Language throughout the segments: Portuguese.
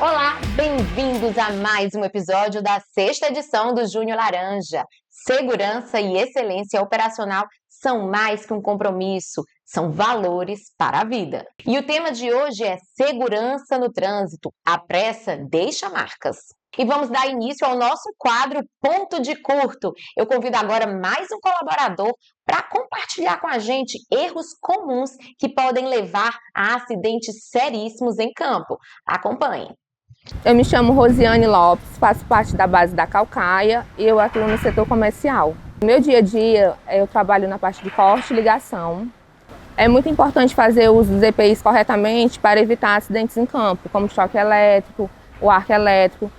Olá, bem-vindos a mais um episódio da sexta edição do Júnior Laranja. Segurança e excelência operacional são mais que um compromisso, são valores para a vida. E o tema de hoje é segurança no trânsito. A pressa deixa marcas. E vamos dar início ao nosso quadro Ponto de Curto. Eu convido agora mais um colaborador para compartilhar com a gente erros comuns que podem levar a acidentes seríssimos em campo. Acompanhe. Eu me chamo Rosiane Lopes, faço parte da base da Caucaia e eu atuo no setor comercial. No meu dia a dia, eu trabalho na parte de corte e ligação. É muito importante fazer uso dos EPIs corretamente para evitar acidentes em campo, como choque elétrico, o arco elétrico.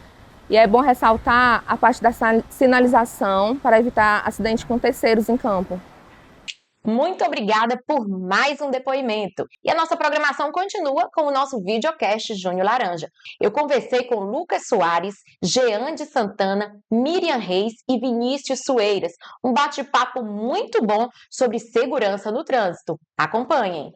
E é bom ressaltar a parte da sinalização para evitar acidentes com terceiros em campo. Muito obrigada por mais um depoimento. E a nossa programação continua com o nosso videocast Júnior Laranja. Eu conversei com Lucas Soares, Jean de Santana, Miriam Reis e Vinícius Sueiras. Um bate-papo muito bom sobre segurança no trânsito. Acompanhem.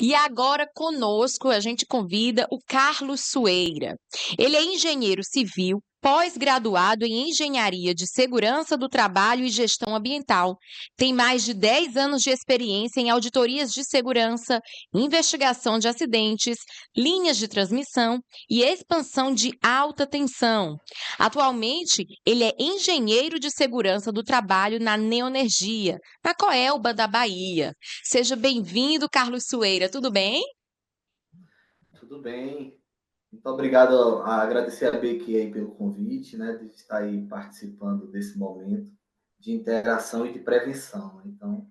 E agora conosco a gente convida o Carlos Sueira. Ele é engenheiro civil, pós-graduado em Engenharia de Segurança do Trabalho e Gestão Ambiental. Tem mais de 10 anos de experiência em auditorias de segurança, investigação de acidentes, linhas de transmissão e expansão de alta tensão. Atualmente, ele é engenheiro de segurança do trabalho na Neoenergia, na Coelba da Bahia. Seja bem-vindo, Carlos Sueira, tudo bem? Tudo bem. Muito obrigado, agradecer a Becky aí pelo convite, né, de estar aí participando desse momento de interação e de prevenção. Então,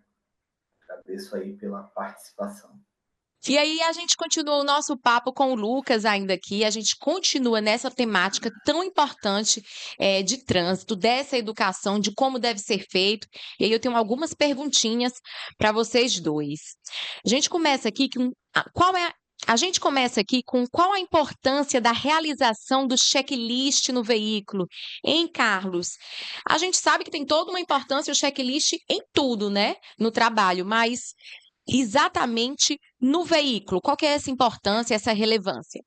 agradeço aí pela participação. E aí a gente continua o nosso papo com o Lucas ainda aqui, a gente continua nessa temática tão importante de trânsito, dessa educação, de como deve ser feito. E aí eu tenho algumas perguntinhas para vocês dois. A gente começa aqui com qual a importância da realização do checklist no veículo, hein, Carlos? A gente sabe que tem toda uma importância o checklist em tudo, né, no trabalho, mas exatamente no veículo, qual que é essa importância, essa relevância?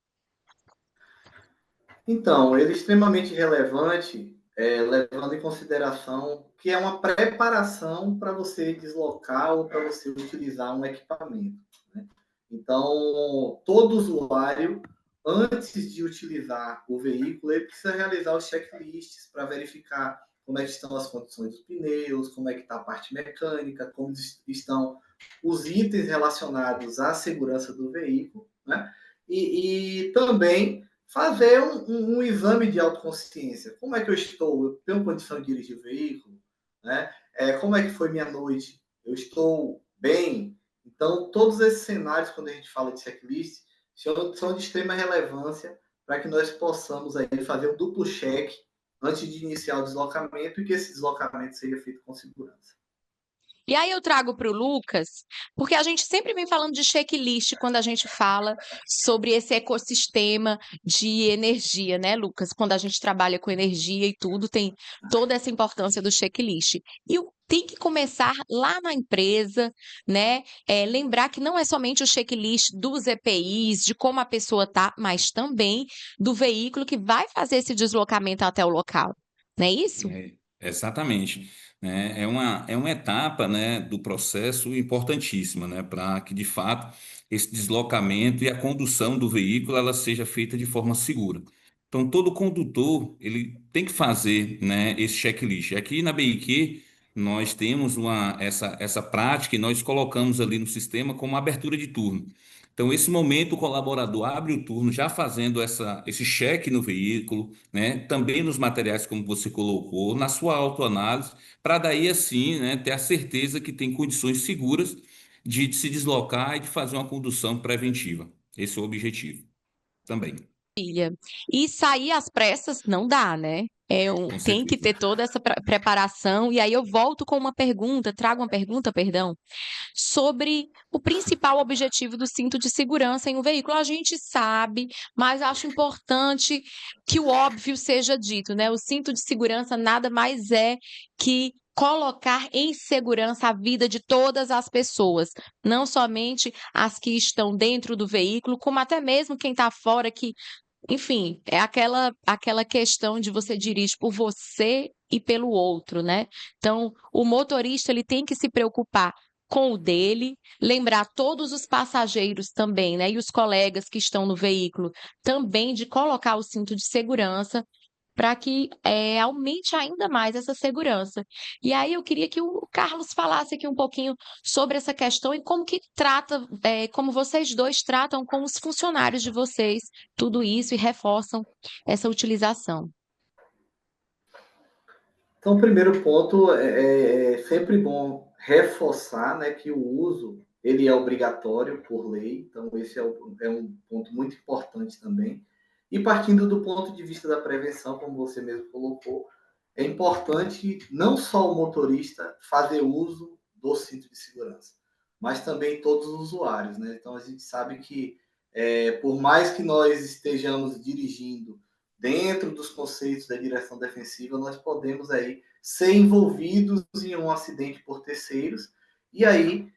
Então, ele é extremamente relevante, levando em consideração que é uma preparação para você deslocar ou para você utilizar um equipamento, né? Então, todo usuário, antes de utilizar o veículo, ele precisa realizar os checklists para verificar como é que estão as condições dos pneus, como é que está a parte mecânica, como estão os itens relacionados à segurança do veículo, né? E também fazer um exame de autoconsciência. Como é que eu estou? Eu tenho condição de dirigir o veículo? Né? Como é que foi minha noite? Eu estou bem? Então, todos esses cenários, quando a gente fala de checklist, são de extrema relevância para que nós possamos aí fazer um duplo check antes de iniciar o deslocamento e que esse deslocamento seja feito com segurança. E aí eu trago para o Lucas, porque a gente sempre vem falando de checklist quando a gente fala sobre esse ecossistema de energia, né, Lucas? Quando a gente trabalha com energia e tudo, tem toda essa importância do checklist. E tem que começar lá na empresa, né? Lembrar que não é somente o checklist dos EPIs, de como a pessoa tá, mas também do veículo que vai fazer esse deslocamento até o local. Não é isso? Exatamente, né? É uma etapa, né, do processo importantíssima, né, para que de fato esse deslocamento e a condução do veículo ela seja feita de forma segura. Então todo condutor ele tem que fazer, né, esse checklist. Aqui na BIQ nós temos essa prática e nós colocamos ali no sistema como abertura de turno. Então, esse momento, o colaborador abre o turno já fazendo esse cheque no veículo, né? Também nos materiais, como você colocou, na sua autoanálise, para daí, assim, né, ter a certeza que tem condições seguras de se deslocar e de fazer uma condução preventiva. Esse é o objetivo também. Filha. E sair às pressas não dá, né? Com Tem que certeza. ter toda essa preparação. E aí eu volto com uma pergunta, trago uma pergunta, perdão, sobre o principal objetivo do cinto de segurança em um veículo. A gente sabe, mas acho importante que o óbvio seja dito, né? O cinto de segurança nada mais é que colocar em segurança a vida de todas as pessoas, não somente as que estão dentro do veículo, como até mesmo quem está fora, que enfim, é aquela questão de você dirige por você e pelo outro, né? Então, o motorista ele tem que se preocupar com o dele, lembrar todos os passageiros também, né? E os colegas que estão no veículo também de colocar o cinto de segurança para que aumente ainda mais essa segurança. E aí eu queria que o Carlos falasse aqui um pouquinho sobre essa questão e como que trata, como vocês dois tratam com os funcionários de vocês, tudo isso e reforçam essa utilização. Então, o primeiro ponto é sempre bom reforçar, né, que o uso ele é obrigatório por lei, então esse é um ponto muito importante também. E partindo do ponto de vista da prevenção, como você mesmo colocou, é importante não só o motorista fazer uso do cinto de segurança, mas também todos os usuários, né? Então a gente sabe que por mais que nós estejamos dirigindo dentro dos conceitos da direção defensiva, nós podemos aí ser envolvidos em um acidente por terceiros. E aí,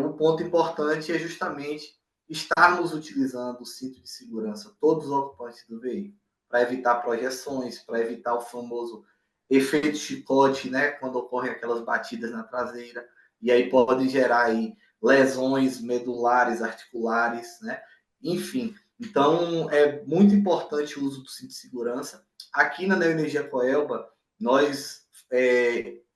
o ponto importante é justamente estarmos utilizando o cinto de segurança, todos os ocupantes do veículo, para evitar projeções, para evitar o famoso efeito chicote, né, quando ocorrem aquelas batidas na traseira, e aí podem gerar aí lesões medulares, articulares, né? Enfim, então, é muito importante o uso do cinto de segurança. Aqui na Neoenergia Coelba, nós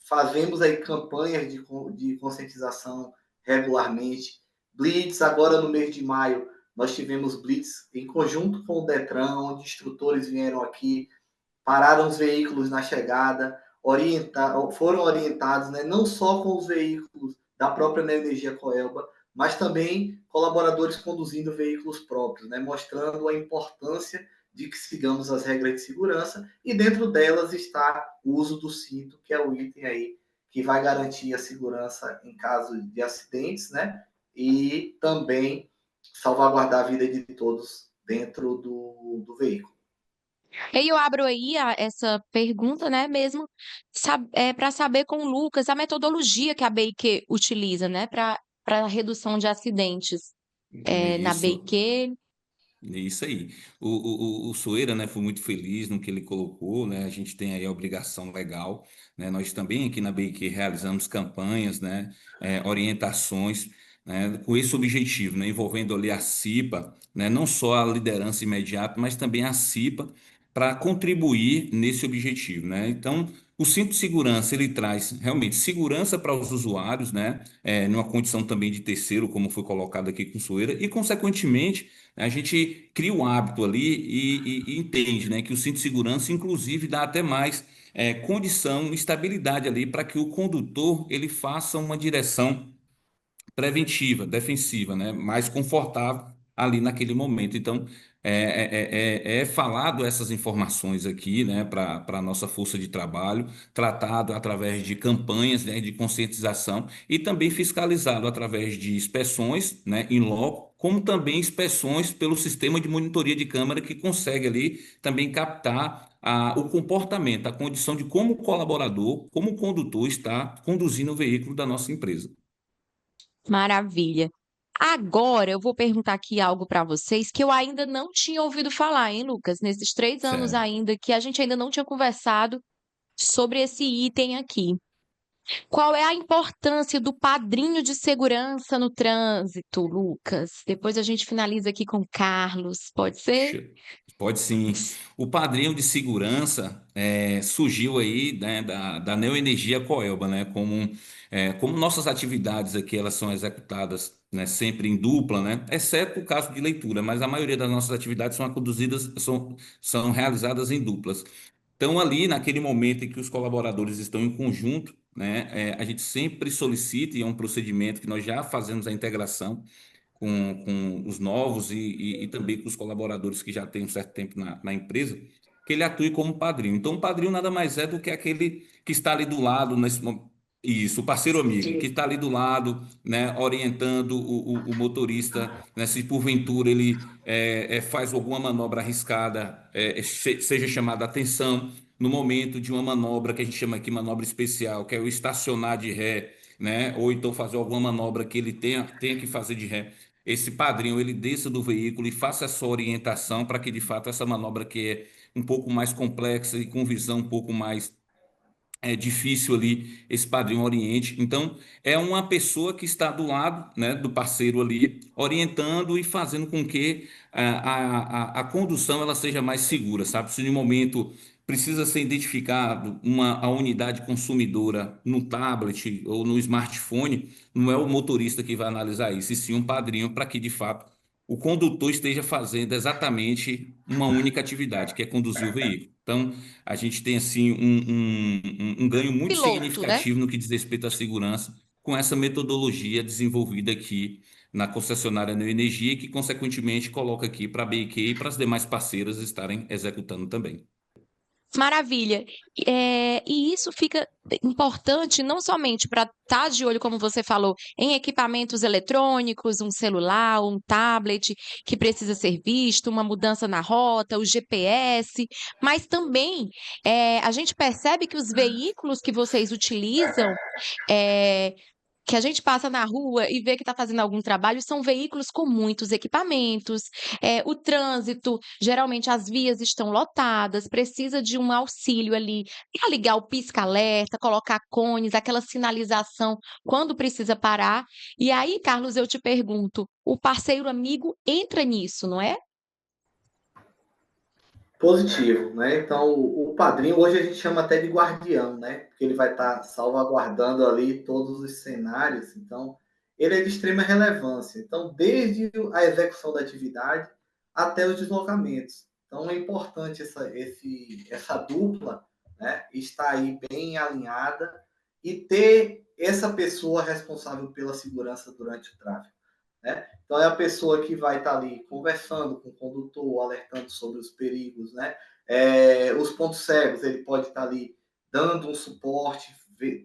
fazemos aí campanhas de conscientização regularmente. Blitz, agora no mês de maio, nós tivemos Blitz em conjunto com o Detran, onde instrutores vieram aqui, pararam os veículos na chegada, foram orientados, né, não só com os veículos da própria Neoenergia Coelba, mas também colaboradores conduzindo veículos próprios, né, mostrando a importância de que sigamos as regras de segurança, e dentro delas está o uso do cinto, que é o item aí que vai garantir a segurança em caso de acidentes, né, e também salvaguardar a vida de todos dentro do veículo. E aí eu abro aí essa pergunta, né, mesmo para saber com o Lucas a metodologia que a BIQ utiliza, né, para redução de acidentes na Isso. BIQ. É isso aí. O Soeira, né, foi muito feliz no que ele colocou, né? A gente tem aí a obrigação legal, né? Nós também aqui na BIQ realizamos campanhas, né, orientações, né, com esse objetivo, né, envolvendo ali a CIPA, né, não só a liderança imediata, mas também a CIPA para contribuir nesse objetivo, né? Então, o cinto de segurança ele traz realmente segurança para os usuários, né? Numa condição também de terceiro, como foi colocado aqui com o Soeira, e consequentemente a gente cria o hábito ali e entende, né, que o cinto de segurança, inclusive, dá até mais condição, estabilidade ali para que o condutor ele faça uma direção preventiva, defensiva, né? Mais confortável ali naquele momento. Então, é falado essas informações aqui, né, para a nossa força de trabalho, tratado através de campanhas, né, de conscientização e também fiscalizado através de inspeções, né, em loco, como também inspeções pelo sistema de monitoria de câmera que consegue ali também captar o comportamento, a condição de como o colaborador, como o condutor está conduzindo o veículo da nossa empresa. Maravilha. Agora eu vou perguntar aqui algo para vocês que eu ainda não tinha ouvido falar, hein, Lucas? Nesses 3 anos Certo. ainda que a gente ainda não tinha conversado sobre esse item aqui. Qual é a importância do padrinho de segurança no trânsito, Lucas? Depois a gente finaliza aqui com o Carlos, pode ser? Pode sim. O padrinho de segurança surgiu aí, né, da Neoenergia Coelba, né, como nossas atividades aqui elas são executadas, né, sempre em dupla, né, exceto o caso de leitura, mas a maioria das nossas atividades são conduzidas, são realizadas em duplas. Então, ali, naquele momento em que os colaboradores estão em conjunto, né, a gente sempre solicita, e é um procedimento que nós já fazemos a integração com os novos e também com os colaboradores que já têm um certo tempo na empresa, que ele atue como padrinho. Então, o padrinho nada mais é do que aquele que está ali do lado, isso, o parceiro amigo, que está ali do lado, né, orientando o motorista, né, se porventura ele faz alguma manobra arriscada, seja chamada a atenção no momento de uma manobra que a gente chama aqui manobra especial, que é o estacionar de ré, né, ou então fazer alguma manobra que ele tenha que fazer de ré. esse padrinho ele desça do veículo e faça essa orientação para que de fato essa manobra que é um pouco mais complexa e com visão um pouco mais difícil ali, esse padrinho oriente. Então, é uma pessoa que está do lado, né, do parceiro ali, orientando e fazendo com que a condução ela seja mais segura, sabe? Se no momento precisa ser identificado a unidade consumidora no tablet ou no smartphone, não é o motorista que vai analisar isso, e sim um padrinho para que, de fato, o condutor esteja fazendo exatamente uma única atividade, que é conduzir o veículo. Então, a gente tem assim um ganho muito Piloto, né? significativo no que diz respeito à segurança com essa metodologia desenvolvida aqui na concessionária Neoenergia, que consequentemente coloca aqui para a BIQ e para as demais parceiras estarem executando também. Maravilha. E isso fica importante não somente para estar de olho, como você falou, em equipamentos eletrônicos, um celular, um tablet que precisa ser visto, uma mudança na rota, o GPS, mas também a gente percebe que os veículos que vocês utilizam, é, que a gente passa na rua e vê que está fazendo algum trabalho, são veículos com muitos equipamentos. O trânsito, geralmente as vias estão lotadas, precisa de um auxílio ali para ligar o pisca-alerta, colocar cones, aquela sinalização quando precisa parar. E aí, Carlos, eu te pergunto, o parceiro amigo entra nisso, não é? Positivo, né? Então, o padrinho hoje a gente chama até de guardião, né? Porque ele vai estar salvaguardando ali todos os cenários. Então, ele é de extrema relevância. Então, desde a execução da atividade até os deslocamentos. Então, é importante essa dupla, né? Estar aí bem alinhada e ter essa pessoa responsável pela segurança durante o tráfego, né? Então, é a pessoa que vai estar ali conversando com o condutor, alertando sobre os perigos, né? Os pontos cegos, ele pode estar ali dando um suporte,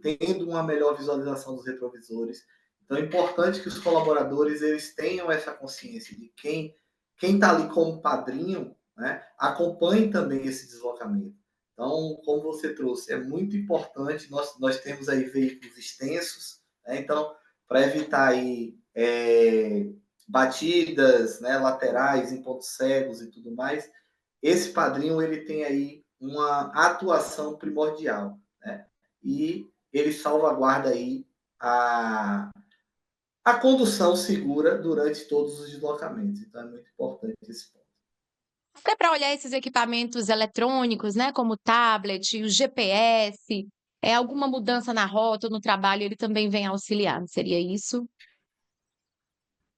tendo uma melhor visualização dos retrovisores. Então, é importante que os colaboradores eles tenham essa consciência de quem está ali como padrinho, né, acompanhe também esse deslocamento. Então, como você trouxe, é muito importante, nós temos aí veículos extensos, né? Então, para evitar aí batidas, né, laterais em pontos cegos e tudo mais, esse padrinho ele tem aí uma atuação primordial, né? E ele salvaguarda aí a condução segura durante todos os deslocamentos. Então é muito importante esse ponto. Até para olhar esses equipamentos eletrônicos, né, como o tablet, o GPS, alguma mudança na rota ou no trabalho, ele também vem auxiliar, não seria isso?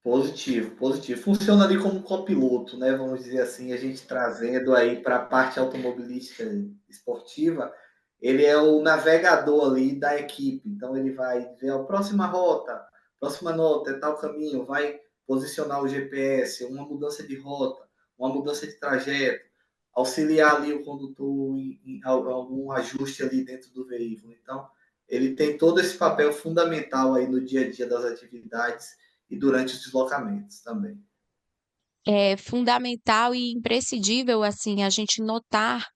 Positivo, positivo. Funciona ali como copiloto, né? Vamos dizer assim, a gente trazendo aí para a parte automobilística esportiva, ele é o navegador ali da equipe. Então ele vai dizer a próxima rota, próxima nota, é tal caminho, vai posicionar o GPS, uma mudança de rota, uma mudança de trajeto, auxiliar ali o condutor em algum ajuste ali dentro do veículo. Então, ele tem todo esse papel fundamental aí no dia a dia das atividades e durante os deslocamentos também. É fundamental e imprescindível, assim, a gente notar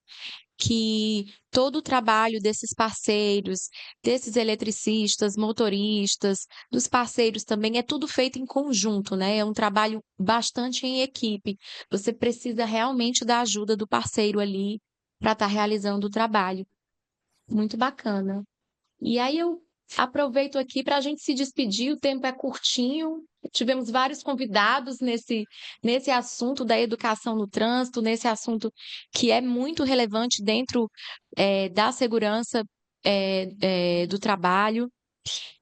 que todo o trabalho desses parceiros, desses eletricistas, motoristas, dos parceiros também, é tudo feito em conjunto, né? É um trabalho bastante em equipe. Você precisa realmente da ajuda do parceiro ali para estar realizando o trabalho. Muito bacana. E aí eu aproveito aqui para a gente se despedir, o tempo é curtinho. Tivemos vários convidados nesse assunto da educação no trânsito, nesse assunto que é muito relevante dentro da segurança do trabalho.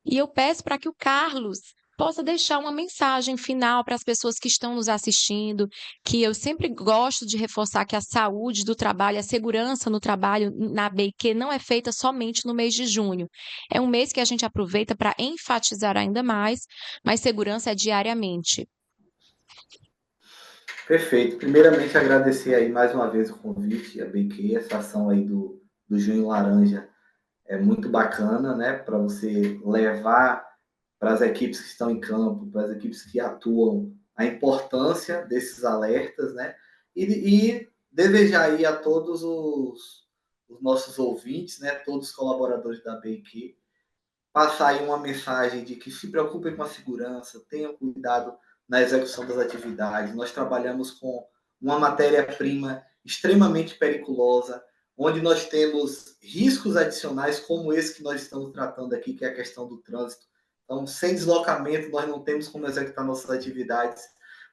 E eu peço para que o Carlos possa deixar uma mensagem final para as pessoas que estão nos assistindo, que eu sempre gosto de reforçar que a saúde do trabalho, a segurança no trabalho na BIQ não é feita somente no mês de junho. É um mês que a gente aproveita para enfatizar ainda mais, mas segurança é diariamente. Perfeito. Primeiramente, agradecer aí mais uma vez o convite, a BQ, essa ação aí do Junho Laranja é muito bacana, né? Para você levar para as equipes que estão em campo, para as equipes que atuam, a importância desses alertas, né? E desejar aí a todos os nossos ouvintes, né? Todos os colaboradores da BQ, passar aí uma mensagem de que se preocupem com a segurança, tenham cuidado na execução das atividades. Nós trabalhamos com uma matéria-prima extremamente periculosa, onde nós temos riscos adicionais, como esse que nós estamos tratando aqui, que é a questão do trânsito. Então, sem deslocamento, nós não temos como executar nossas atividades.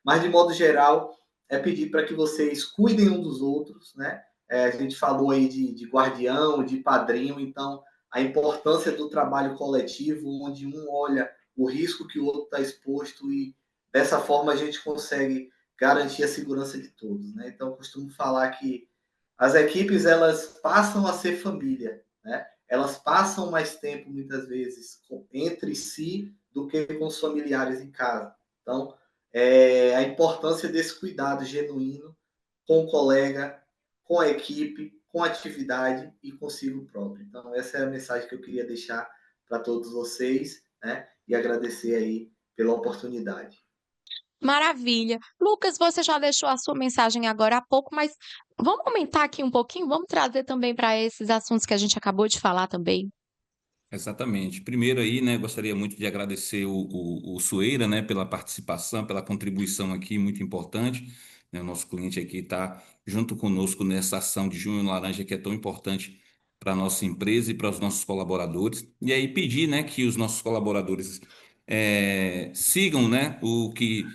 Mas, de modo geral, é pedir para que vocês cuidem um dos outros, né? A gente falou aí de guardião, de padrinho, então, a importância do trabalho coletivo, onde um olha o risco que o outro está exposto e, dessa forma, a gente consegue garantir a segurança de todos, né? Então, eu costumo falar que as equipes, elas passam a ser família, né? Elas passam mais tempo, muitas vezes, entre si do que com os familiares em casa. Então, a importância desse cuidado genuíno com o colega, com a equipe, com a atividade e consigo próprio. Então, essa é a mensagem que eu queria deixar para todos vocês, né? E agradecer aí pela oportunidade. Maravilha. Lucas, você já deixou a sua mensagem agora há pouco, mas vamos aumentar aqui um pouquinho? Vamos trazer também para esses assuntos que a gente acabou de falar também. Exatamente. Primeiro aí, né, gostaria muito de agradecer o Sueira, né, pela participação, pela contribuição aqui, muito importante. Né, o nosso cliente aqui está junto conosco nessa ação de Junho Laranja, que é tão importante para a nossa empresa e para os nossos colaboradores. E aí pedir, né, que os nossos colaboradores sigam, né, o que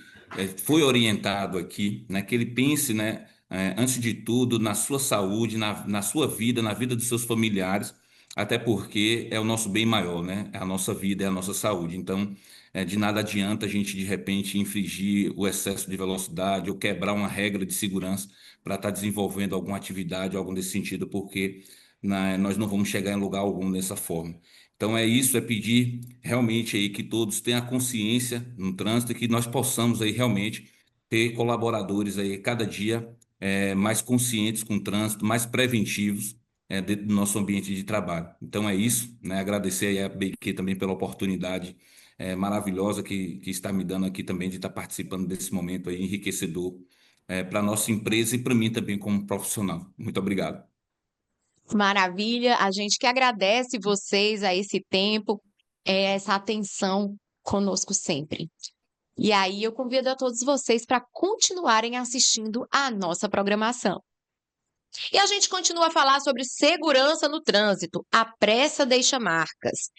foi orientado aqui, né, que ele pense, né, antes de tudo, na sua saúde, na sua vida, na vida dos seus familiares, até porque é o nosso bem maior, né? É a nossa vida, é a nossa saúde. Então, de nada adianta a gente, de repente, infringir o excesso de velocidade ou quebrar uma regra de segurança para estar desenvolvendo alguma atividade, algo nesse sentido, porque né, nós não vamos chegar em lugar algum dessa forma. Então, é isso, é pedir realmente aí que todos tenham a consciência no trânsito e que nós possamos aí realmente ter colaboradores aí cada dia mais conscientes com o trânsito, mais preventivos dentro do nosso ambiente de trabalho. Então é isso, né? Agradecer aí a BQ também pela oportunidade maravilhosa que está me dando aqui também de estar participando desse momento aí enriquecedor para a nossa empresa e para mim também como profissional. Muito obrigado. Maravilha. A gente que agradece vocês a esse tempo, essa atenção conosco sempre. E aí eu convido a todos vocês para continuarem assistindo à nossa programação. E a gente continua a falar sobre segurança no trânsito. A pressa deixa marcas.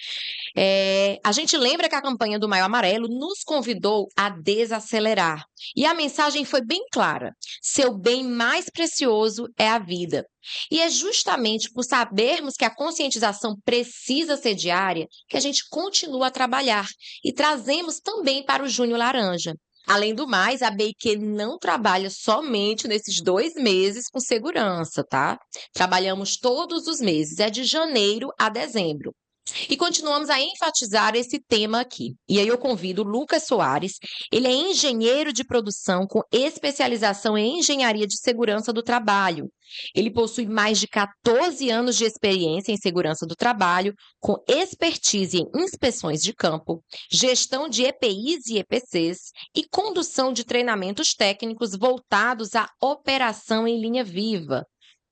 A gente lembra que a campanha do Maio Amarelo nos convidou a desacelerar. E a mensagem foi bem clara: seu bem mais precioso é a vida. E é justamente por sabermos que a conscientização precisa ser diária que a gente continua a trabalhar e trazemos também para o Junho Laranja. Além do mais, a BIQ não trabalha somente nesses 2 meses com segurança, tá? Trabalhamos todos os meses, é de janeiro a dezembro. E continuamos a enfatizar esse tema aqui. E aí eu convido o Lucas Soares, ele é engenheiro de produção com especialização em engenharia de segurança do trabalho. Ele possui mais de 14 anos de experiência em segurança do trabalho, com expertise em inspeções de campo, gestão de EPIs e EPCs e condução de treinamentos técnicos voltados à operação em linha viva.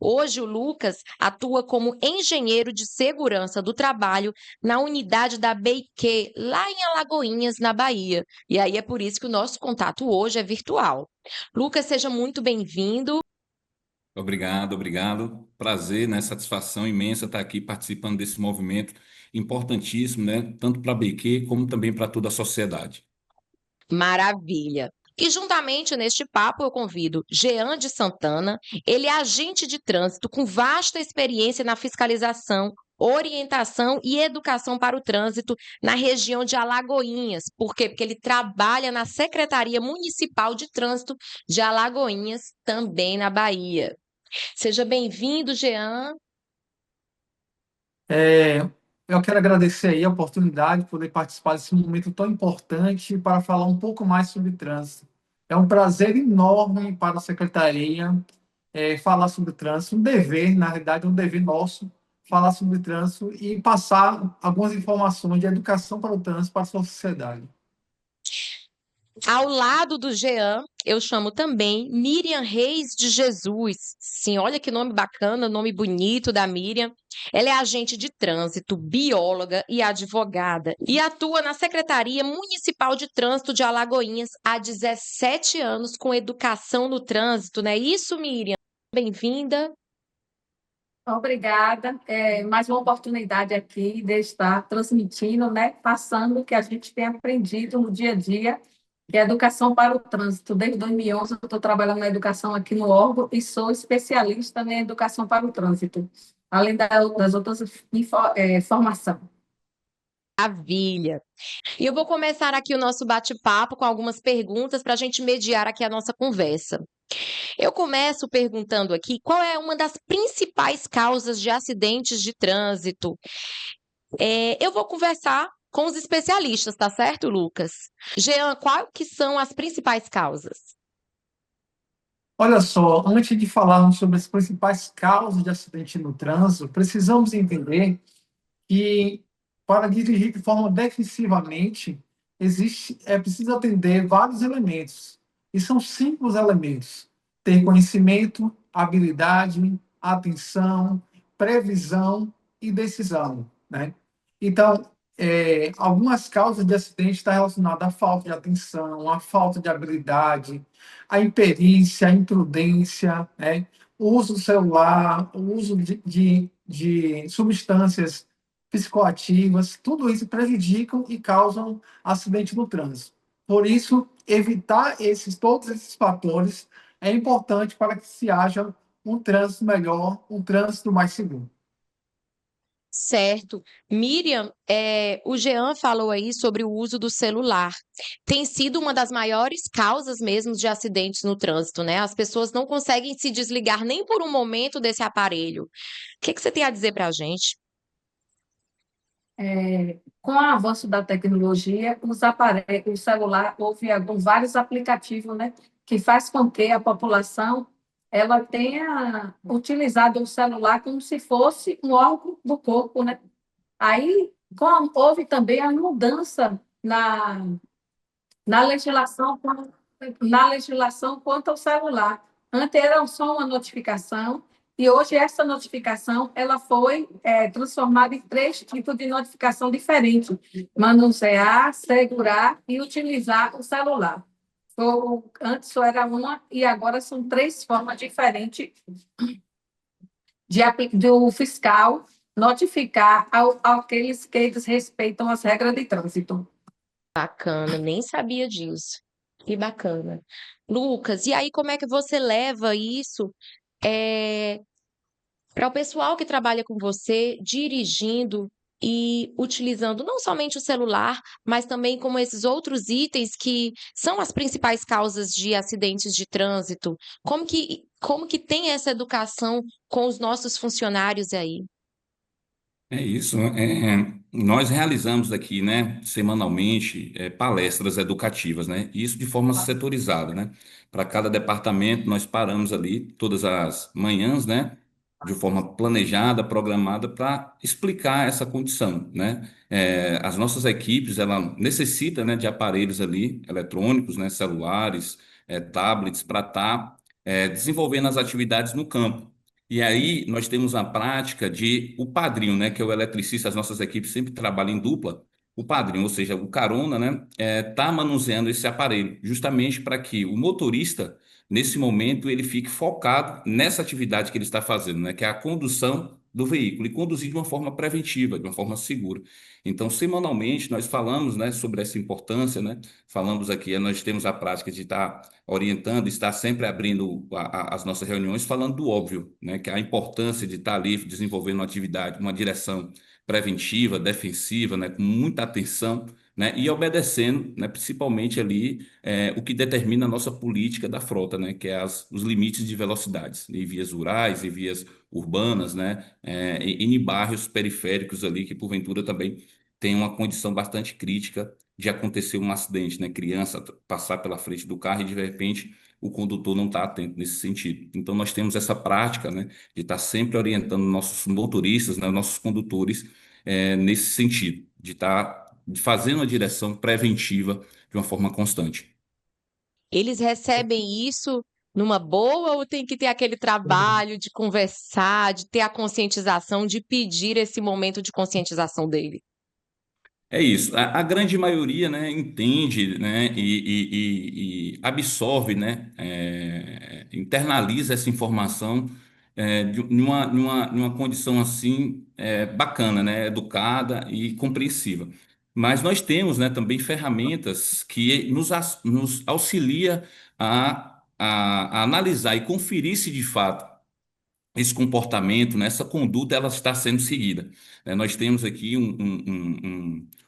Hoje, o Lucas atua como engenheiro de segurança do trabalho na unidade da BIQ, lá em Alagoinhas, na Bahia. E aí é por isso que o nosso contato hoje é virtual. Lucas, seja muito bem-vindo. Obrigado, obrigado. Prazer, né? Satisfação imensa estar aqui participando desse movimento importantíssimo, né? Tanto para a BQ como também para toda a sociedade. Maravilha. E juntamente neste papo eu convido Jean de Santana, ele é agente de trânsito com vasta experiência na fiscalização, orientação e educação para o trânsito na região de Alagoinhas. Por quê? Porque ele trabalha na Secretaria Municipal de Trânsito de Alagoinhas, também na Bahia. Seja bem-vindo, Jean. É, eu quero agradecer aí a oportunidade de poder participar desse momento tão importante para falar um pouco mais sobre trânsito. É um prazer enorme para a Secretaria falar sobre trânsito, um dever, na realidade, um dever nosso, falar sobre trânsito e passar algumas informações de educação para o trânsito para a sociedade. Ao lado do Jean, eu chamo também Miriam Reis de Jesus. Sim, olha que nome bacana, nome bonito da Miriam. Ela é agente de trânsito, bióloga e advogada e atua na Secretaria Municipal de Trânsito de Alagoinhas há 17 anos com educação no trânsito, não é isso, Miriam? Bem-vinda. Obrigada. Mais uma oportunidade aqui de estar transmitindo, né, passando o que a gente tem aprendido no dia a dia, que é educação para o trânsito. Desde 2011 eu estou trabalhando na educação aqui no órgão e sou especialista em educação para o trânsito, além das outras formação. Maravilha. E eu vou começar aqui o nosso bate-papo com algumas perguntas para a gente mediar aqui a nossa conversa. Eu começo perguntando aqui qual é uma das principais causas de acidentes de trânsito. Eu vou conversar com os especialistas, tá certo, Lucas? Jean, quais que são as principais causas? Olha só, antes de falarmos sobre as principais causas de acidente no trânsito, precisamos entender que para dirigir de forma defensivamente, é preciso atender vários elementos. E são cinco os elementos: ter conhecimento, habilidade, atenção, previsão e decisão, né? Então, algumas causas de acidente estão relacionadas à falta de atenção, à falta de habilidade, à imperícia, à imprudência, né? O uso do celular, o uso de substâncias psicoativas, tudo isso prejudicam e causam acidente no trânsito. Por isso, evitar todos esses fatores é importante para que se haja um trânsito melhor, um trânsito mais seguro. Certo. Miriam, o Jean falou aí sobre o uso do celular. Tem sido uma das maiores causas mesmo de acidentes no trânsito, né? As pessoas não conseguem se desligar nem por um momento desse aparelho. O que você tem a dizer para a gente? Com o avanço da tecnologia, o celular, houve vários aplicativos, né, que faz com que a população ela tenha utilizado o celular como se fosse um órgão do corpo, né? Aí houve também a mudança na legislação, na legislação quanto ao celular. Antes era só uma notificação, e hoje essa notificação ela foi transformada em três tipos de notificação diferentes: manusear, segurar e utilizar o celular. Antes só era uma, e agora são três formas diferentes do fiscal notificar aqueles que desrespeitam as regras de trânsito. Bacana, nem sabia disso. Que bacana. Lucas, e aí como é que você leva isso para o pessoal que trabalha com você, dirigindo e utilizando não somente o celular, mas também como esses outros itens que são as principais causas de acidentes de trânsito? Como que tem essa educação com os nossos funcionários aí? É isso. Nós realizamos aqui, né, semanalmente, palestras educativas, né, isso de forma setorizada, né. Para cada departamento, nós paramos ali todas as manhãs, né, de forma planejada, programada, para explicar essa condição, né. As nossas equipes, ela necessita, né, de aparelhos ali eletrônicos, né, celulares, tablets, para estar desenvolvendo as atividades no campo. E aí nós temos a prática de o padrinho, né, que é o eletricista, as nossas equipes sempre trabalham em dupla. O padrinho, ou seja, o carona, né, tá manuseando esse aparelho, justamente para que o motorista, nesse momento, ele fique focado nessa atividade que ele está fazendo, né, que é a condução do veículo, e conduzir de uma forma preventiva, de uma forma segura. Então, semanalmente, nós falamos, né, sobre essa importância, né, falamos aqui, nós temos a prática de estar orientando, estar sempre abrindo as nossas reuniões falando do óbvio, né, que é a importância de estar ali desenvolvendo uma atividade, uma direção preventiva, defensiva, né, com muita atenção, né, e obedecendo, né, principalmente ali o que determina a nossa política da frota, né, que é os limites de velocidades em vias rurais, em vias urbanas, né, e em bairros periféricos ali que porventura também tem uma condição bastante crítica de acontecer um acidente, né? Criança passar pela frente do carro e de repente o condutor não está atento nesse sentido. Então nós temos essa prática, né, de estar sempre orientando nossos motoristas, né, nossos condutores nesse sentido, de estar fazendo a direção preventiva de uma forma constante. Eles recebem isso numa boa ou tem que ter aquele trabalho de conversar, de ter a conscientização, de pedir esse momento de conscientização dele? É isso. A grande maioria, né, entende, né, e absorve, né, internaliza essa informação numa condição assim bacana, né, educada e compreensiva. Mas nós temos, né, também ferramentas que nos auxilia a analisar e conferir se de fato esse comportamento, né, essa conduta, ela está sendo seguida. Nós temos aqui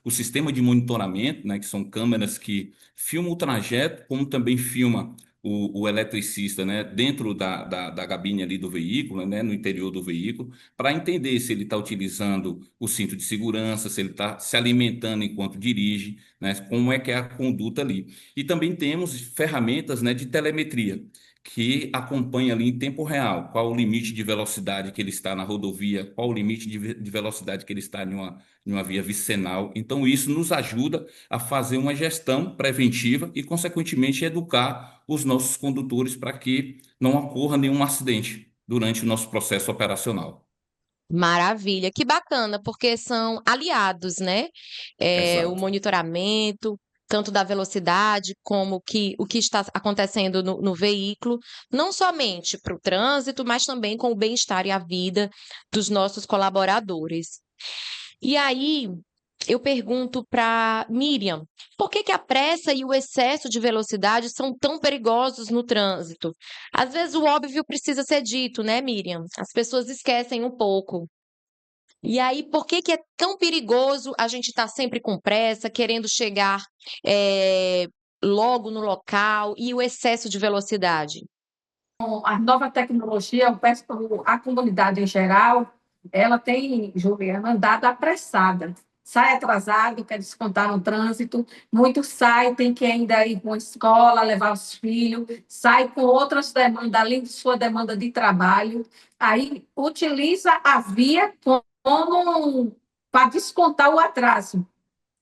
o sistema de monitoramento, né, que são câmeras que filmam o trajeto, como também filma o eletricista, né, dentro da cabine ali do veículo, né, no interior do veículo, para entender se ele está utilizando o cinto de segurança, se ele está se alimentando enquanto dirige, né, como é que é a conduta ali. E também temos ferramentas, né, de telemetria que acompanha ali em tempo real qual o limite de velocidade que ele está na rodovia, qual o limite de velocidade que ele está em uma via vicinal. Então, isso nos ajuda a fazer uma gestão preventiva e, consequentemente, educar os nossos condutores para que não ocorra nenhum acidente durante o nosso processo operacional. Maravilha, que bacana, porque são aliados, né? O Exato. monitoramento, tanto da velocidade como o que está acontecendo no veículo, não somente para o trânsito, mas também com o bem-estar e a vida dos nossos colaboradores. E aí, eu pergunto para Miriam, por que que a pressa e o excesso de velocidade são tão perigosos no trânsito? Às vezes o óbvio precisa ser dito, né, Miriam? As pessoas esquecem um pouco. E aí, por que que é tão perigoso a gente estar sempre com pressa, querendo chegar eh, logo no local e o excesso de velocidade? A nova tecnologia, a comunidade em geral, ela tem, Juliana, andado apressada. Sai atrasado, quer descontar no trânsito, muitos saem, tem que ainda ir para uma escola, levar os filhos, sai com outras demandas, além de sua demanda de trabalho, aí utiliza a via como para descontar o atraso.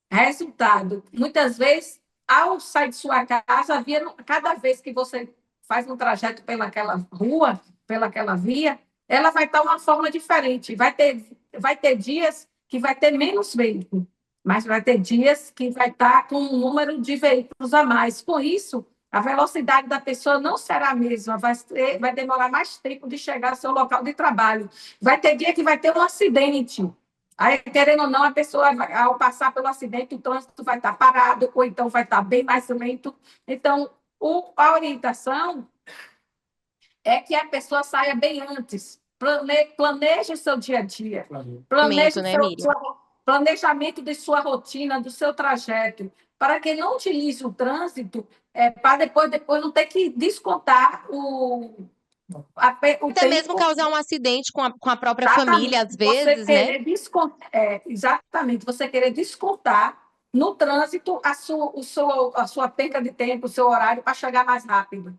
Resultado, muitas vezes, ao sair de sua casa, cada vez que você faz um trajeto pelaquela rua, pelaquela via, ela vai estar uma forma diferente. Vai ter dias que vai ter menos veículos, mas vai ter dias que vai estar com um número de veículos a mais. Com isso, a velocidade da pessoa não será a mesma, vai demorar mais tempo de chegar ao seu local de trabalho. Vai ter dia que vai ter um acidente. Aí, querendo ou não, a pessoa, ao passar pelo acidente, o trânsito vai estar parado, ou então vai estar bem mais lento. Então, a orientação é que a pessoa saia bem antes. Planeje o seu dia a dia. Planeje Momento, né, Miriam? planejamento de sua rotina, do seu trajeto, para que não utilize o trânsito para depois não ter que descontar o Até mesmo tempo. causar um acidente com a própria Exatamente. família, às vezes, né? Exatamente, você querer descontar no trânsito a sua perca de tempo, o seu horário para chegar mais rápido.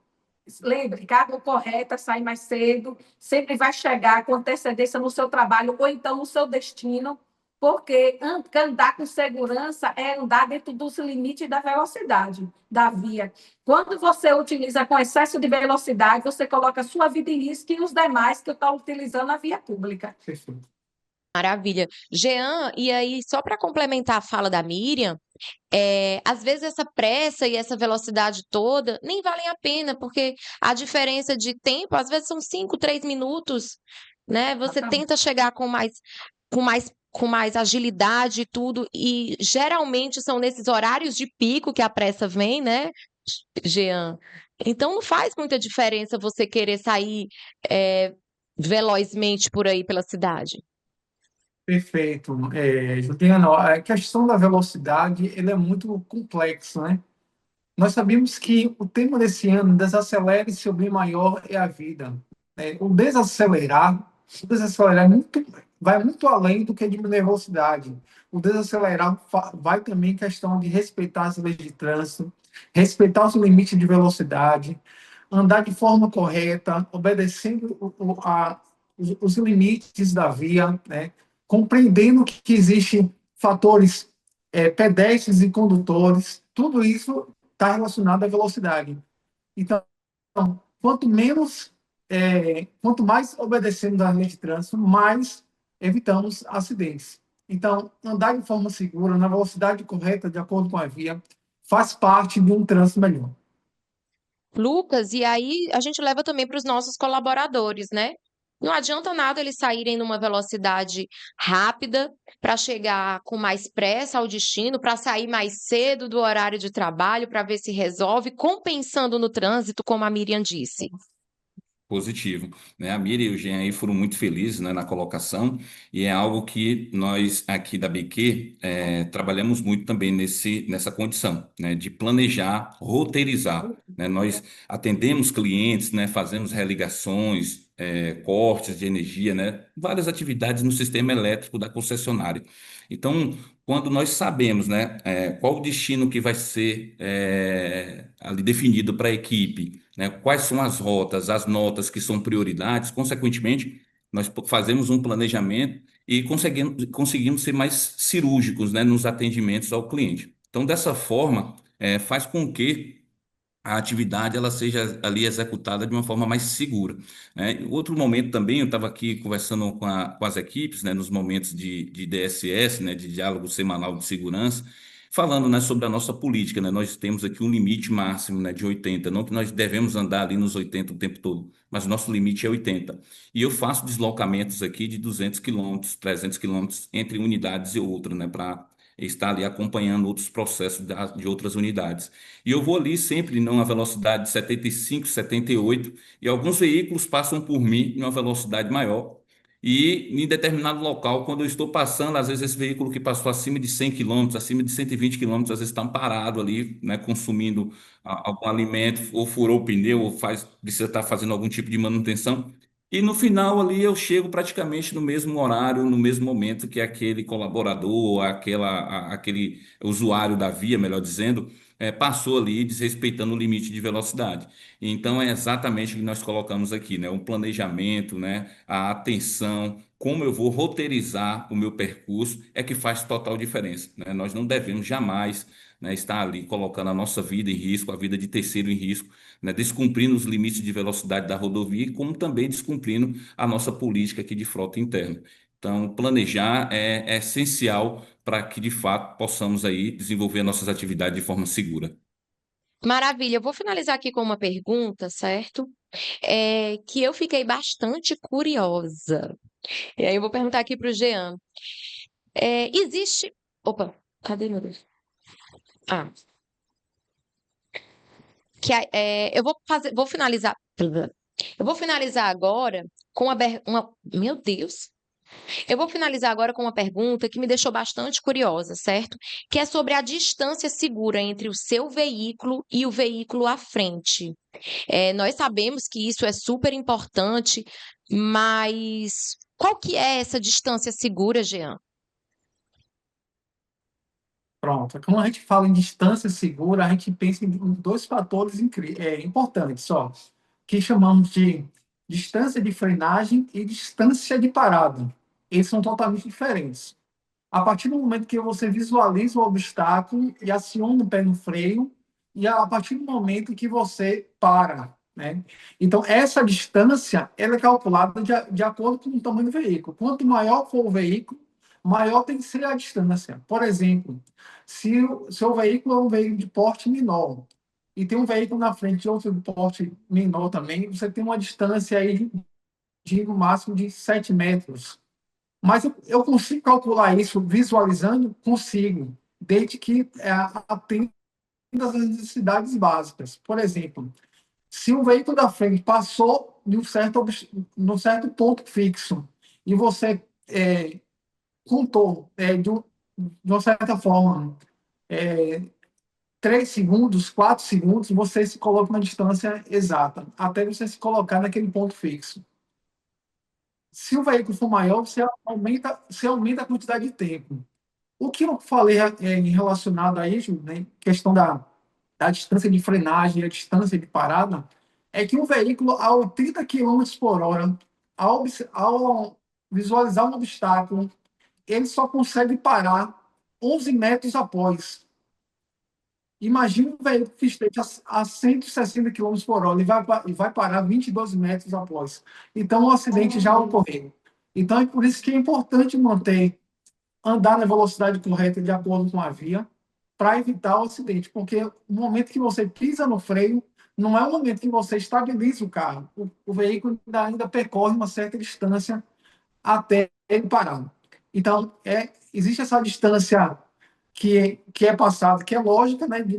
Lembre, cada correta sai mais cedo, sempre vai chegar com antecedência no seu trabalho ou então no seu destino, porque andar com segurança é andar dentro dos limites da velocidade da via. Quando você utiliza com excesso de velocidade, você coloca a sua vida em risco e os demais que estão utilizando a via pública. Perfeito. Maravilha. Jean, e aí, só para complementar a fala da Miriam, às vezes essa pressa e essa velocidade toda nem valem a pena, porque a diferença de tempo, às vezes são 5, 3 minutos, né? Você Exatamente. tenta chegar com mais agilidade e tudo, e geralmente são nesses horários de pico que a pressa vem, né, Jean? Então não faz muita diferença você querer sair velozmente por aí pela cidade. Perfeito. Juliana, a questão da velocidade ele é muito complexo, né? Nós sabemos que o tema desse ano, desacelere, seu bem maior é a vida. O desacelerar vai muito além do que diminuir a velocidade. O desacelerar vai também em questão de respeitar as leis de trânsito, respeitar os limites de velocidade, andar de forma correta, obedecendo os limites da via, né? Compreendendo que existem fatores pedestres e condutores, tudo isso está relacionado à velocidade. Então, quanto mais obedecemos às leis de trânsito, mais evitamos acidentes. Então, andar de forma segura, na velocidade correta, de acordo com a via, faz parte de um trânsito melhor. Lucas, e aí a gente leva também para os nossos colaboradores, né? Não adianta nada eles saírem numa velocidade rápida para chegar com mais pressa ao destino, para sair mais cedo do horário de trabalho, para ver se resolve, compensando no trânsito, como a Miriam disse. Positivo, né? A Miriam e o Jean aí foram muito felizes, né, na colocação, e é algo que nós aqui da BQ trabalhamos muito também nessa condição, né, de planejar, roteirizar, né? Nós atendemos clientes, né, fazemos religações, cortes de energia, né, várias atividades no sistema elétrico da concessionária. Então, quando nós sabemos, né, qual o destino que vai ser ali definido para a equipe, né, quais são as rotas, as notas que são prioridades, consequentemente, nós fazemos um planejamento e conseguimos ser mais cirúrgicos, né, nos atendimentos ao cliente. Então, dessa forma, faz com que a atividade ela seja ali executada de uma forma mais segura, né? Outro momento também, eu estava aqui conversando com as equipes, né, nos momentos de DSS, né, de diálogo semanal de segurança, falando, né, sobre a nossa política, né? Nós temos aqui um limite máximo, né, de 80, não que nós devemos andar ali nos 80 o tempo todo, mas o nosso limite é 80. E eu faço deslocamentos aqui de 200 quilômetros, 300 quilômetros entre unidades e outras, né, para estar ali acompanhando outros processos de outras unidades. E eu vou ali sempre numa velocidade de 75, 78, e alguns veículos passam por mim em uma velocidade maior. E em determinado local, quando eu estou passando, às vezes esse veículo que passou acima de 100 quilômetros, acima de 120 quilômetros, às vezes está parado ali, né, consumindo algum alimento, ou furou o pneu, ou precisa estar fazendo algum tipo de manutenção. E no final ali eu chego praticamente no mesmo horário, no mesmo momento que aquele colaborador, aquele usuário da via, melhor dizendo, passou ali desrespeitando o limite de velocidade. Então é exatamente o que nós colocamos aqui, né? O planejamento, né? A atenção, como eu vou roteirizar o meu percurso é que faz total diferença, né? Nós não devemos jamais, né, estar ali colocando a nossa vida em risco, a vida de terceiro em risco, né? Descumprindo os limites de velocidade da rodovia, como também descumprindo a nossa política aqui de frota interna. Então, planejar é essencial para que, de fato, possamos aí desenvolver nossas atividades de forma segura. Maravilha, eu vou finalizar aqui com uma pergunta, certo? Que eu fiquei bastante curiosa. E aí eu vou perguntar aqui para o Jean. Existe. Opa, cadê meu Deus? Ah, vou finalizar. Eu vou finalizar agora com Meu Deus! Eu vou finalizar agora com uma pergunta que me deixou bastante curiosa, certo? Que é sobre a distância segura entre o seu veículo e o veículo à frente. Nós sabemos que isso é super importante, mas qual que é essa distância segura, Jean? Pronto. Quando a gente fala em distância segura, a gente pensa em dois fatores importantes, só, que chamamos de distância de frenagem e distância de parada. Eles são totalmente diferentes. A partir do momento que você visualiza o obstáculo e aciona o pé no freio, e a partir do momento que você para, né? Então, essa distância ela é calculada de acordo com o tamanho do veículo. Quanto maior for o veículo, maior tem que ser a distância. Por exemplo, se o seu veículo é um veículo de porte menor e tem um veículo na frente de outro de porte menor também, você tem uma distância aí de no máximo de 7 metros. Mas eu consigo calcular isso visualizando? Consigo, desde que atenda às necessidades básicas. Por exemplo, se o veículo da frente passou num certo ponto fixo e você contou de uma certa forma 3 segundos, 4 segundos, você se coloca na distância exata, até você se colocar naquele ponto fixo. Se o veículo for maior, você aumenta a quantidade de tempo. O que eu falei em relacionado a isso, né, questão da distância de frenagem e a distância de parada, é que um veículo a 80 quilômetros por hora, ao visualizar um obstáculo, ele só consegue parar 11 metros após. Imagina um veículo que esteja a 160 quilômetros por hora e vai parar 22 metros após. Então, o acidente já ocorreu. Então, é por isso que é importante andar na velocidade correta de acordo com a via para evitar o acidente, porque o momento que você pisa no freio não é o momento que você estabiliza o carro. O veículo ainda percorre uma certa distância até ele parar. Então, existe essa distância que é passada, que é lógica, né, de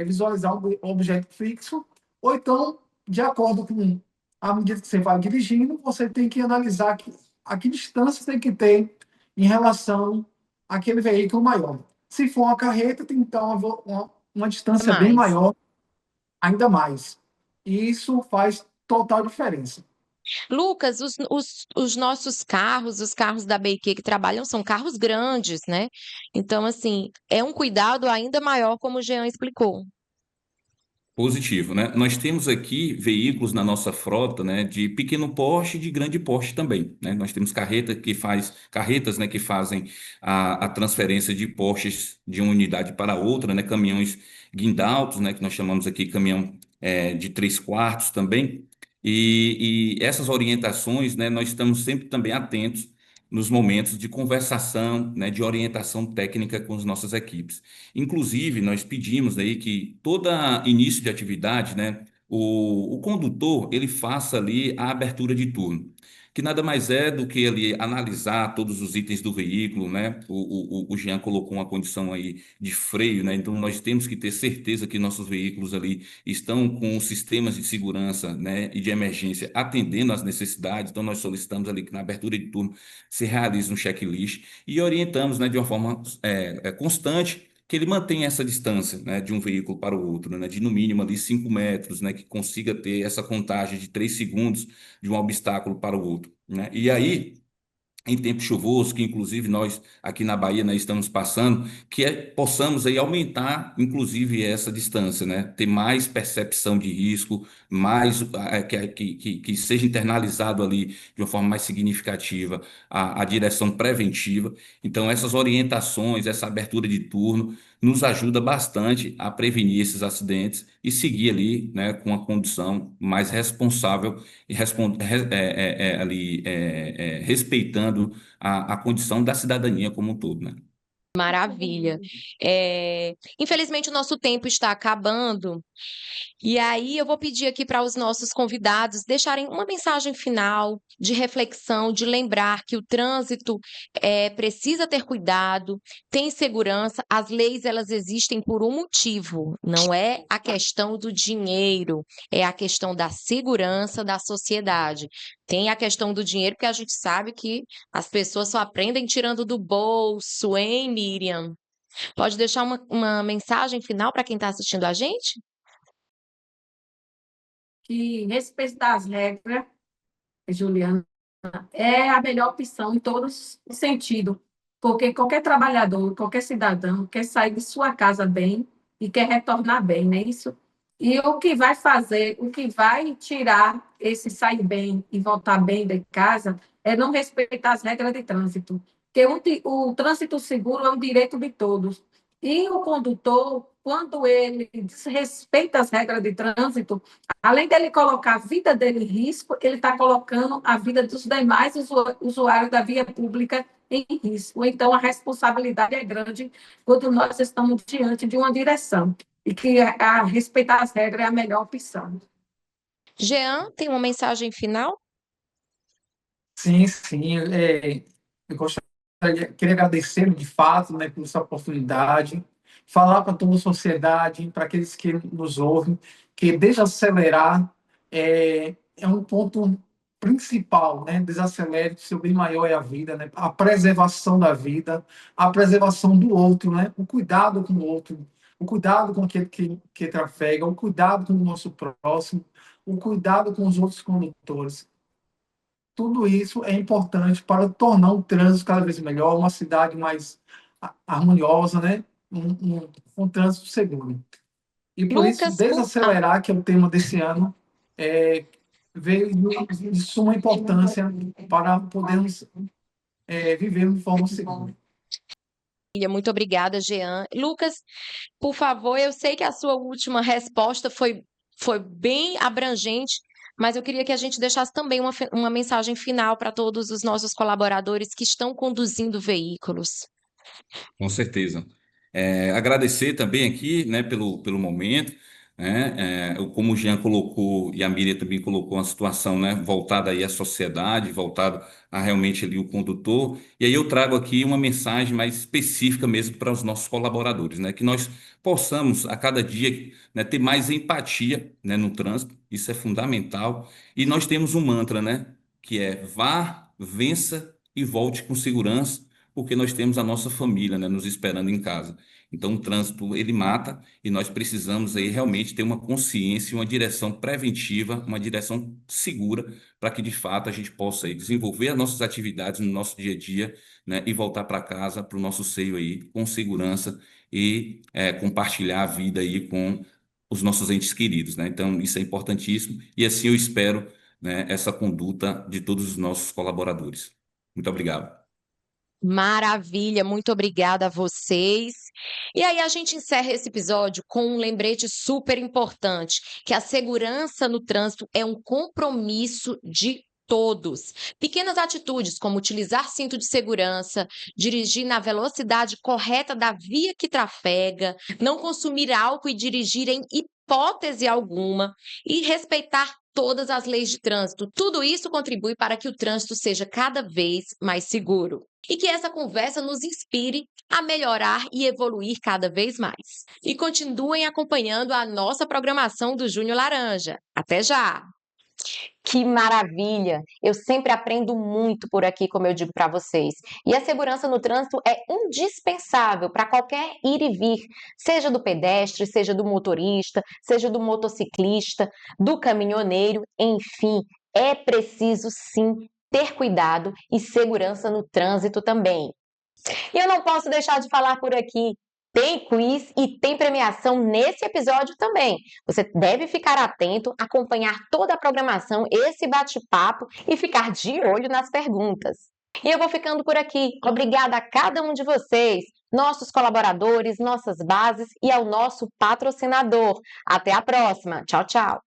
visualizar o objeto fixo, ou então, de acordo com a medida que você vai dirigindo, você tem que analisar a que distância tem que ter em relação àquele veículo maior. Se for uma carreta, tem que ter uma distância bem Mais. maior, ainda mais. E isso faz total diferença. Lucas, os nossos carros, os carros da BQ que trabalham, são carros grandes, né? Então, assim, é um cuidado ainda maior, como o Jean explicou. Positivo, né? Nós temos aqui veículos na nossa frota, né, de pequeno porte e de grande porte também, né? Nós temos carretas, né, que fazem a transferência de portes de uma unidade para outra, né? Caminhões guindaltos, né, que nós chamamos aqui caminhão de 3/4 também. E essas orientações, né, nós estamos sempre também atentos nos momentos de conversação, né, de orientação técnica com as nossas equipes. Inclusive, nós pedimos aí que toda início de atividade, né, o condutor ele faça ali a abertura de turno, que nada mais é do que ali analisar todos os itens do veículo, né? O Jean colocou uma condição aí de freio, né? Então nós temos que ter certeza que nossos veículos ali estão com os sistemas de segurança, né, e de emergência atendendo às necessidades. Então nós solicitamos ali que na abertura de turno se realize um checklist e orientamos, né, de uma forma constante que ele mantenha essa distância, né, de um veículo para o outro, né, de no mínimo ali 5 metros, né, que consiga ter essa contagem de 3 segundos de um obstáculo para o outro, né? E aí, em tempo chuvoso, que inclusive nós aqui na Bahia, né, estamos passando, possamos aí aumentar, inclusive, essa distância, né? Ter mais percepção de risco, mais que seja internalizado ali de uma forma mais significativa a direção preventiva. Então, essas orientações, essa abertura de turno, nos ajuda bastante a prevenir esses acidentes e seguir ali, né, com uma condução mais responsável e respeitando a condição da cidadania como um todo, né? Maravilha. Infelizmente, o nosso tempo está acabando. E aí, eu vou pedir aqui para os nossos convidados deixarem uma mensagem final de reflexão, de lembrar que o trânsito precisa ter cuidado, tem segurança, as leis elas existem por um motivo, não é a questão do dinheiro, é a questão da segurança da sociedade. Tem a questão do dinheiro, porque a gente sabe que as pessoas só aprendem tirando do bolso, hein, Miriam? Pode deixar uma mensagem final para quem está assistindo a gente? Que respeitar as regras, Juliana, é a melhor opção em todos os sentidos, porque qualquer trabalhador, qualquer cidadão quer sair de sua casa bem e quer retornar bem, não é isso? E o que vai fazer, o que vai tirar esse sair bem e voltar bem de casa é não respeitar as regras de trânsito, porque o trânsito seguro é um direito de todos. E o condutor, quando ele desrespeita as regras de trânsito, além dele colocar a vida dele em risco, ele está colocando a vida dos demais usuários da via pública em risco. Então, a responsabilidade é grande quando nós estamos diante de uma direção e que respeitar as regras é a melhor opção. Jean, tem uma mensagem final? Sim, sim. Eu queria agradecer, de fato, né, por essa oportunidade, falar para toda a sociedade, para aqueles que nos ouvem, que desacelerar é um ponto principal, né? Desacelere, que o seu bem maior é a vida, né? A preservação da vida, a preservação do outro, né? O cuidado com o outro, o cuidado com aquele que trafega, o cuidado com o nosso próximo, o cuidado com os outros condutores. Tudo isso é importante para tornar o trânsito cada vez melhor, uma cidade mais harmoniosa, né? Um trânsito seguro. E por isso, Lucas, desacelerar, que é o tema desse ano, veio de suma importância para podermos viver de forma segura. Muito obrigada, Jean. Lucas, por favor, eu sei que a sua última resposta foi bem abrangente, mas eu queria que a gente deixasse também uma mensagem final para todos os nossos colaboradores que estão conduzindo veículos. Com certeza. Agradecer também aqui, né, pelo momento, né, como o Jean colocou e a Miriam também colocou uma situação, né, voltada aí à sociedade, voltada a realmente ali o condutor. E aí eu trago aqui uma mensagem mais específica mesmo para os nossos colaboradores, né, que nós possamos a cada dia, né, ter mais empatia, né, no trânsito. Isso é fundamental. E nós temos um mantra, né, que é vá, vença e volte com segurança porque nós temos a nossa família, né, nos esperando em casa. Então, o trânsito, ele mata e nós precisamos aí realmente ter uma consciência, uma direção preventiva, uma direção segura, para que, de fato, a gente possa aí desenvolver as nossas atividades no nosso dia a dia, né, e voltar para casa, para o nosso seio aí, com segurança e compartilhar a vida aí com os nossos entes queridos, né? Então, isso é importantíssimo e assim eu espero, né, essa conduta de todos os nossos colaboradores. Muito obrigado. Maravilha, muito obrigada a vocês. E aí a gente encerra esse episódio com um lembrete super importante, que a segurança no trânsito é um compromisso de todos. Pequenas atitudes como utilizar cinto de segurança, dirigir na velocidade correta da via que trafega, não consumir álcool e dirigir em hipótese alguma e respeitar todas as leis de trânsito. Tudo isso contribui para que o trânsito seja cada vez mais seguro. E que essa conversa nos inspire a melhorar e evoluir cada vez mais. E continuem acompanhando a nossa programação do Júnior Laranja. Até já! Que maravilha! Eu sempre aprendo muito por aqui, como eu digo para vocês. E a segurança no trânsito é indispensável para qualquer ir e vir, seja do pedestre, seja do motorista, seja do motociclista, do caminhoneiro, enfim, é preciso sim ter cuidado e segurança no trânsito também. E eu não posso deixar de falar por aqui. Tem quiz e tem premiação nesse episódio também. Você deve ficar atento, acompanhar toda a programação, esse bate-papo e ficar de olho nas perguntas. E eu vou ficando por aqui. Obrigada a cada um de vocês, nossos colaboradores, nossas bases e ao nosso patrocinador. Até a próxima. Tchau, tchau.